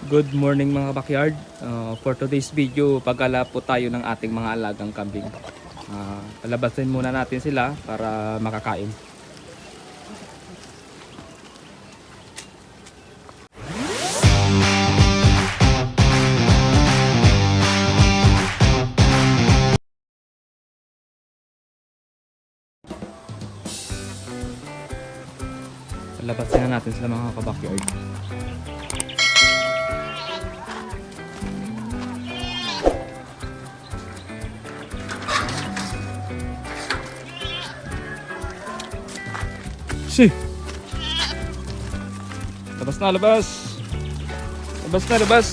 Good morning mga backyard. For today's video, pagala po tayo ng ating mga alagang kambing. Palabasin muna natin sila para makakain. Palabasin na natin sila mga backyard. Si. Labas na, labas. Labas na, labas.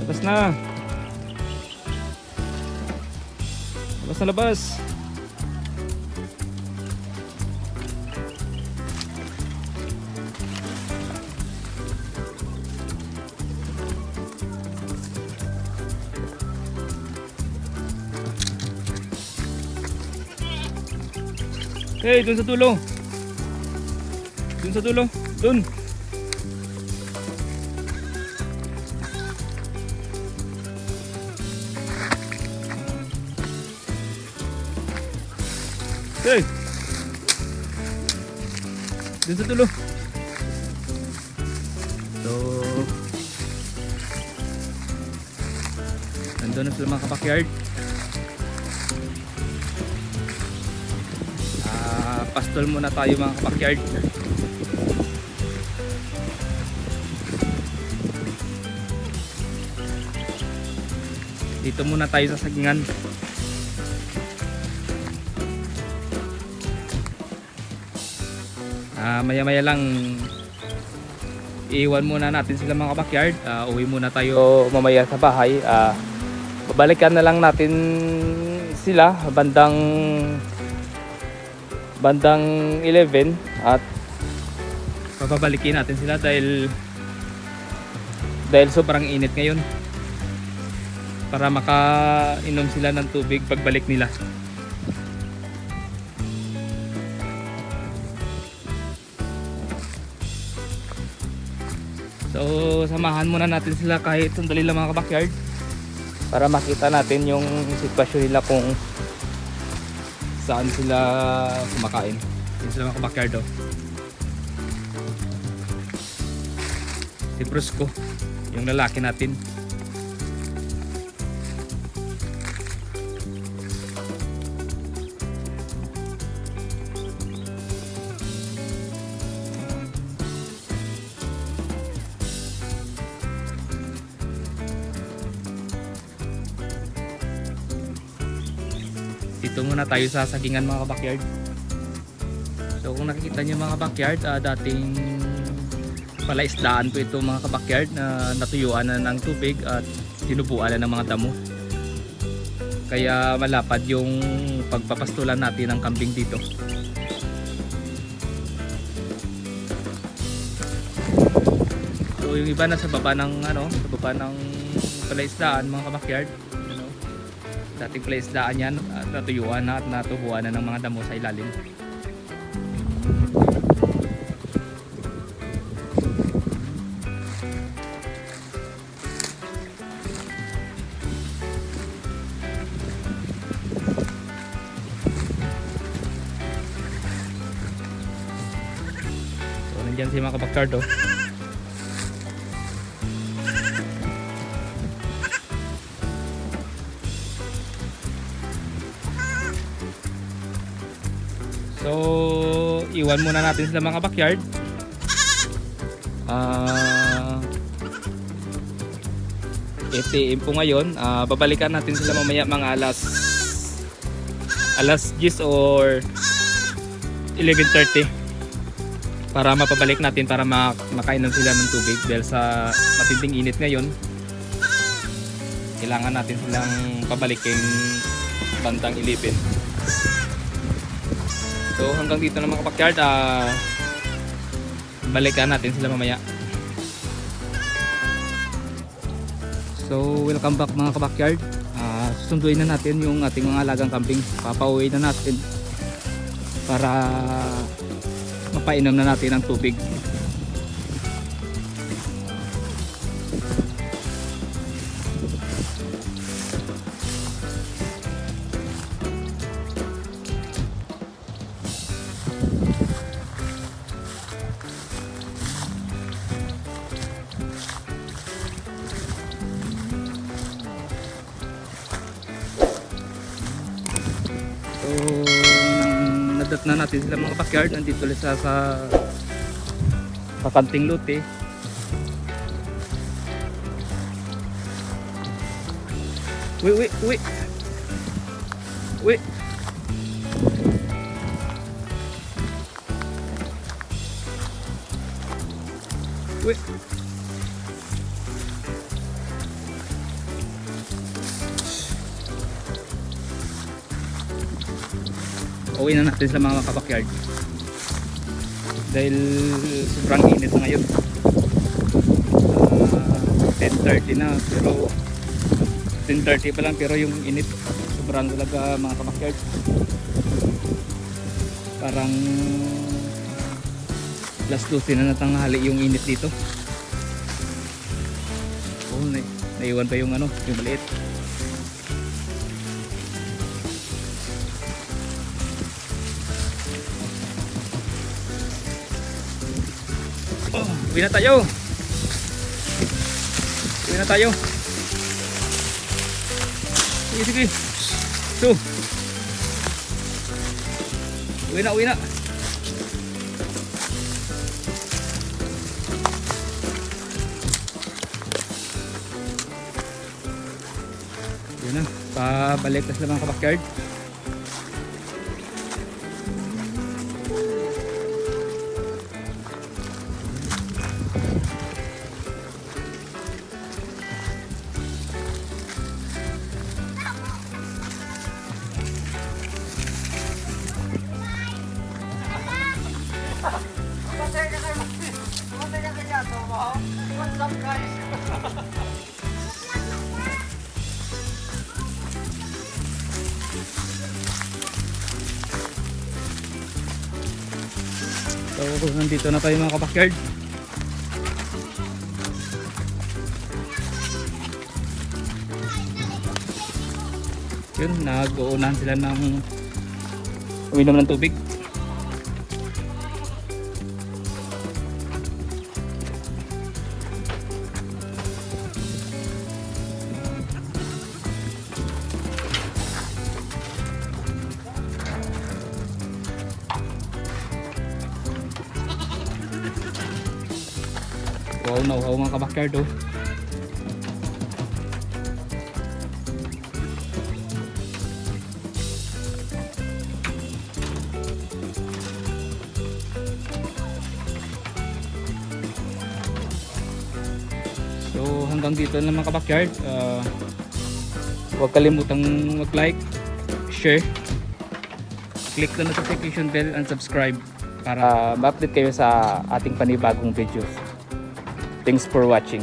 Labas na. Labas na, labas. Hey, dun sa dulo. Dun sa dulo. Dun. Hey. Dun sa dulo. So, nandun na sila mga backyard. Pastol muna tayo mga backyard. Dito muna tayo sa sagingan. Maya-maya lang iiwan muna natin sila mga backyard. Uwi muna tayo mamaya sa bahay. Babalikan na lang natin sila bandang 11 at papabalikin natin sila dahil sobrang init ngayon, para makainom sila ng tubig pagbalik nila. So samahan muna natin sila kahit sandali lang mga backyard para makita natin yung sitwasyon nila kung saan sila kumakain. Yun sila mga backyard oh. Si Brusco, yung lalaki natin. Dito muna tayo sa sagingan mga backyard. So kung nakikita nyo mga backyard, dating palaisdaan po ito mga backyard na natuyuan na ng tubig at tinubuan na ng mga damo. Kaya malapad yung pagpapastulan natin ng kambing dito. So yung iba na sa baba ng palaisdaan mga backyard. Dating palaisdaan yan at natuyuan na at natubuan na ng mga damo sa ilalim. So nandiyan si mga backyard oh. So, iwan muna natin sila mga backyard. ATM po ngayon. Babalikan natin sila mamaya mga alas 10 or 11:30 para mapabalik natin para makainom sila ng tubig dahil sa matinding init ngayon. Kailangan natin silang pabalikin bandang 11. So hanggang dito na mga backyard, balikan natin sila mamaya. So welcome back mga backyard. Susunduin na natin yung ating mga alagang kambing. Papauwi na natin. para mapainom na natin ang tubig. So, nadat na natin sila mga backyard. Nandito ulit sa kanting lote. Uy. Uwi na natin sa mga kabakyard dahil sobrang init na ngayon. 10:30 na, pero 10:30 pa lang pero yung init sobrang talaga mga kabakyard. Parang alas 12 na natanghali yung init dito. Oh, naiwan pa yung yung maliit. Uwi na tayo. Sige. So. Uwi na. Yun na. Pabalik na sila mga kabakyard. What's up, guys? So, nandito na tayo mga kabakyard. Yun, nag-uunahan sila ng uminom ng tubig. Wow, nauhaw mga kabakyard oh. So hanggang dito na mga kabakyard. Huwag kalimutang mag-like, share, click the notification bell and subscribe para ma-update kayo sa ating panibagong videos. Thanks for watching.